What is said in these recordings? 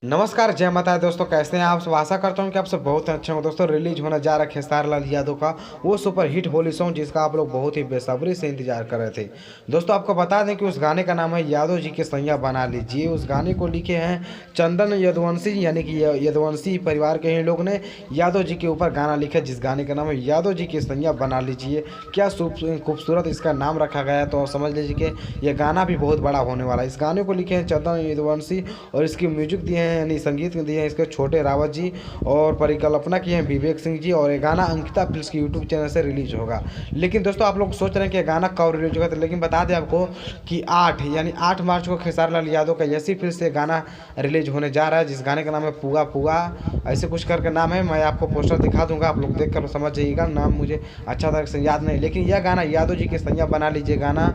नमस्कार, जय माता दी दोस्तों। कैसे हैं आप सब? आशा करता हूं कि आप सब बहुत अच्छे हों। दोस्तों, रिलीज होने जा रहा है खेसारी लाल यादव का वो सुपर हिट होली सॉन्ग, जिसका आप लोग बहुत ही बेसब्री से इंतजार कर रहे थे। दोस्तों, आपको बता दें कि उस गाने का नाम है यादव जी के सैया बना लीजिए। उस गाने को लिखे हैं चंदन यदुवंशी, यानी कि यदुवंशी परिवार के ही लोग ने यादव जी के ऊपर गाना लिखा, जिस गाने का नाम है यादव जी के सैया बना लीजिए। क्या खूबसूरत इसका नाम रखा गया है, तो समझ लीजिए कि यह गाना भी बहुत बड़ा होने वाला है। इस गाने को लिखे हैं चंदन यदुवंशी और इसकी म्यूजिक दिए हैं, यानी संगीत दिए हैं इसके छोटे रावत जी, और परिकल्पना की है विवेक सिंह जी। और ये गाना अंकिता फिल्म्स की यूट्यूब चैनल से रिलीज होगा। लेकिन दोस्तों, आप लोग सोच रहे हैं कि गाना कब रिलीज होगा, तो लेकिन बता दें आपको कि 8 मार्च को खेसारी लाल यादव का यसी फिर से गाना रिलीज होने जा रहा है, जिस गाने का नाम है पुआ पुआ, ऐसे कुछ करके नाम है। मैं आपको पोस्टर दिखा दूंगा, आप लोग देख कर समझ जाइएगा। नाम मुझे अच्छा तरह से याद नहीं, लेकिन यह गाना यादव जी के सैया बना लीजिए गाना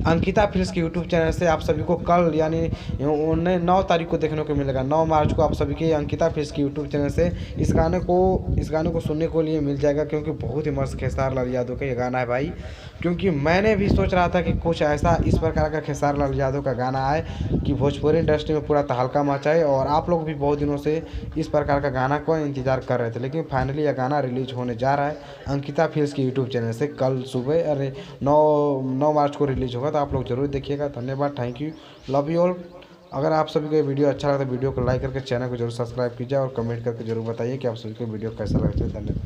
अंकिता फिल्म्स के यूट्यूब चैनल से आप सभी को कल यानी 9 तारीख को देखने को मिलेगा। 9 मार्च को आप सभी के अंकिता फिल्म्स की यूट्यूब चैनल से इस गाने को सुनने को लिए मिल जाएगा, क्योंकि बहुत ही मस्त खेसारी लाल यादव का ये गाना है भाई। क्योंकि मैंने भी सोच रहा था कि कुछ ऐसा इस प्रकार का खेसारी लाल यादव का गाना आए कि भोजपुरी इंडस्ट्री में पूरा तहलका मचाए, और आप लोग भी बहुत दिनों से इस प्रकार का गाना को इंतजार कर रहे थे। लेकिन फाइनली यह गाना रिलीज होने जा रहा है अंकिता फिल्म्स की यूट्यूब चैनल से कल सुबह। अरे 9 मार्च को रिलीज होगा, तो आप लोग जरूर देखिएगा। धन्यवाद, thank you, love you all. अगर आप सभी को ये वीडियो अच्छा लगा तो वीडियो को लाइक करके चैनल को जरूर सब्सक्राइब कीजिए, और कमेंट करके जरूर बताइए कि आप सभी को वीडियो कैसा लगता है। धन्यवाद।